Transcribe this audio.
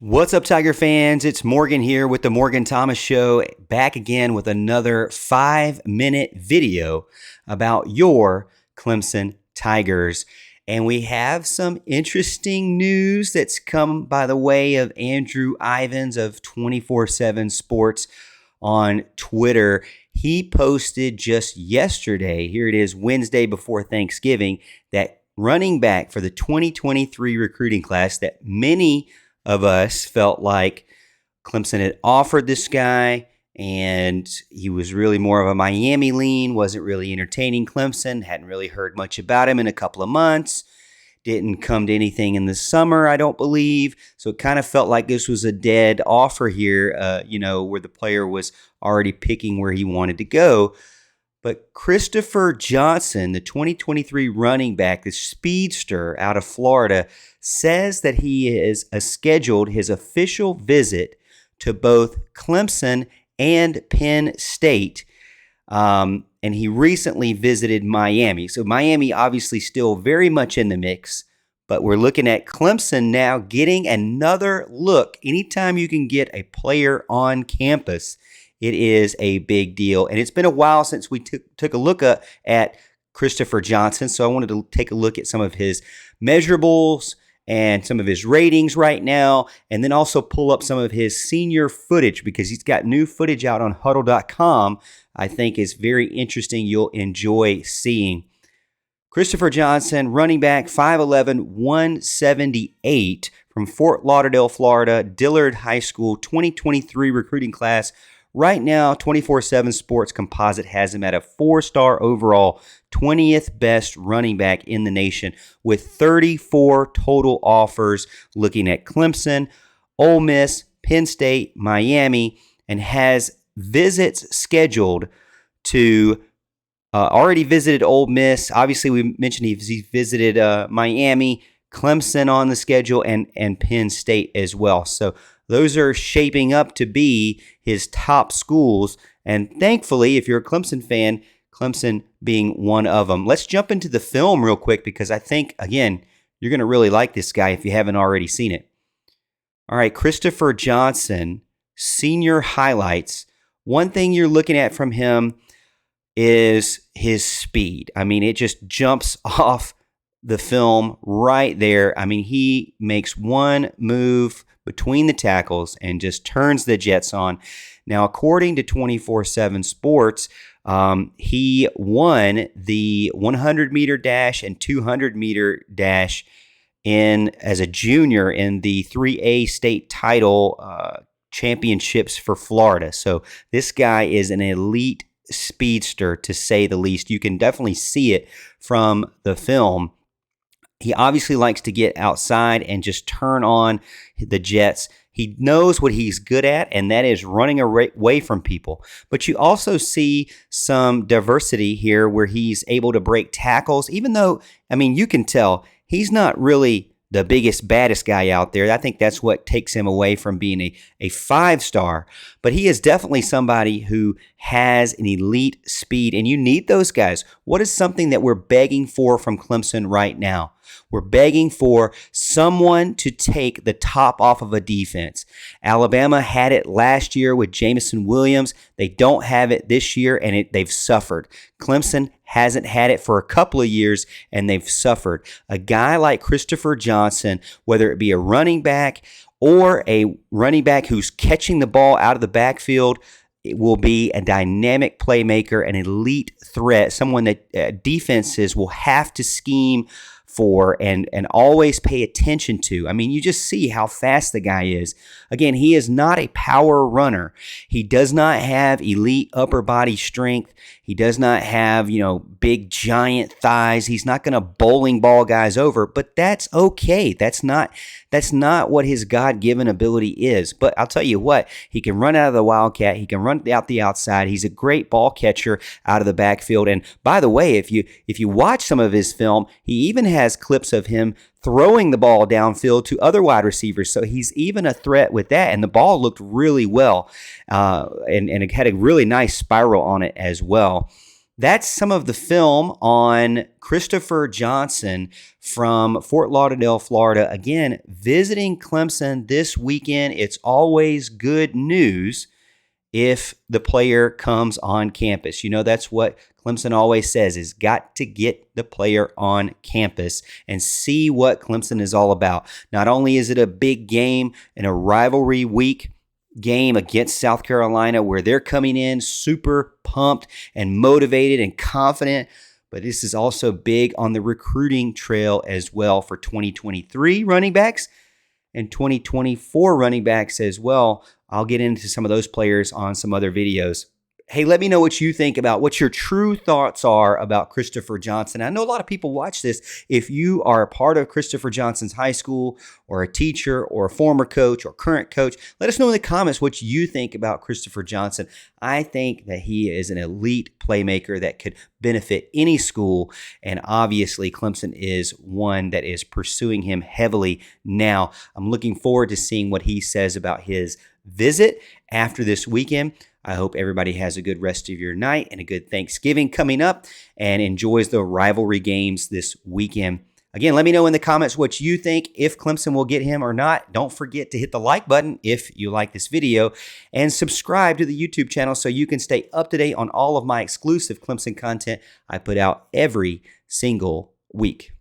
What's up, Tiger fans? It's Morgan here with the Morgan Thomas Show, back again with another 5-minute video about your Clemson Tigers. And we have some interesting news that's come by the way of Andrew Ivins of 24/7 Sports on Twitter. He posted just yesterday, here it is, Wednesday before Thanksgiving, that running back for the 2023 recruiting class that many of us felt like Clemson had offered this guy, and he was really more of a Miami lean, wasn't really entertaining Clemson, hadn't really heard much about him in a couple of months, didn't come to anything in the summer, I don't believe. So it kind of felt like this was a dead offer here, where the player was already picking where he wanted to go. But Christopher Johnson, the 2023 running back, the speedster out of Florida, says that he has scheduled his official visit to both Clemson and Penn State. And he recently visited Miami. So Miami obviously still very much in the mix, but we're looking at Clemson now getting another look. Anytime you can get a player on campus, it is a big deal. And it's been a while since we took a look at Christopher Johnson. So I wanted to take a look at some of his measurables and some of his ratings right now, and then also pull up some of his senior footage because he's got new footage out on huddle.com. I think is very interesting. You'll enjoy seeing. Christopher Johnson, running back, 5'11", 178 from Fort Lauderdale, Florida, Dillard High School, 2023 recruiting class. Right now, 24/7 Sports Composite has him at a 4-star overall, 20th best running back in the nation with 34 total offers, looking at Clemson, Ole Miss, Penn State, Miami, and has visits scheduled to already visited Ole Miss. Obviously, we mentioned he's visited Miami, Clemson on the schedule, and Penn State as well. So those are shaping up to be his top schools. And thankfully, if you're a Clemson fan, Clemson being one of them. Let's jump into the film real quick because I think, again, you're going to really like this guy if you haven't already seen it. All right, Christopher Johnson, senior highlights. One thing you're looking at from him is his speed. I mean, it just jumps off the film right there. I mean, he makes one move between the tackles and just turns the jets on. Now, according to 24/7 Sports, he won the 100-meter dash and 200-meter dash as a junior in the 3A state title championships for Florida. So this guy is an elite speedster, to say the least. You can definitely see it from the film. He obviously likes to get outside and just turn on the jets. He knows what he's good at, and that is running away from people. But you also see some diversity here where he's able to break tackles, even though, I mean, you can tell he's not really the biggest, baddest guy out there. I think that's what takes him away from being a 5-star. But he is definitely somebody who has an elite speed, and you need those guys. What is something that we're begging for from Clemson right now? We're begging for someone to take the top off of a defense. Alabama had it last year with Jamison Williams. They don't have it this year, and they've suffered. Clemson hasn't had it for a couple of years, and they've suffered. A guy like Christopher Johnson, whether it be a running back or a running back who's catching the ball out of the backfield, it will be a dynamic playmaker, an elite threat, someone that defenses will have to scheme for and always pay attention to. I mean, you just see how fast the guy is. Again, he is not a power runner. He does not have elite upper body strength. He does not have, big giant thighs. He's not going to bowling ball guys over, but that's okay. That's not what his God-given ability is. But I'll tell you what, he can run out of the Wildcat. He can run out the outside. He's a great ball catcher out of the backfield. And by the way, if you watch some of his film, he even has clips of him throwing the ball downfield to other wide receivers. So he's even a threat with that. And the ball looked really well. And it had a really nice spiral on it as well. that's some of the film on Christopher Johnson from Fort Lauderdale, Florida. Again, visiting Clemson this weekend. It's always good news if the player comes on campus. You know, that's what Clemson always says, is got to get the player on campus and see what Clemson is all about. Not only is it a big game and a rivalry week game against South Carolina where they're coming in super pumped and motivated and confident, but this is also big on the recruiting trail as well for 2023 running backs and 2024 running backs as well. I'll get into some of those players on some other videos. Hey, let me know what you think about what your true thoughts are about Christopher Johnson. I know a lot of people watch this. If you are a part of Christopher Johnson's high school or a teacher or a former coach or current coach, let us know in the comments what you think about Christopher Johnson. I think that he is an elite playmaker that could benefit any school. And obviously, Clemson is one that is pursuing him heavily now. I'm looking forward to seeing what he says about his visit after this weekend. I hope everybody has a good rest of your night and a good Thanksgiving coming up and enjoys the rivalry games this weekend. Again, let me know in the comments what you think, if Clemson will get him or not. Don't forget to hit the like button if you like this video and subscribe to the YouTube channel so you can stay up to date on all of my exclusive Clemson content I put out every single week.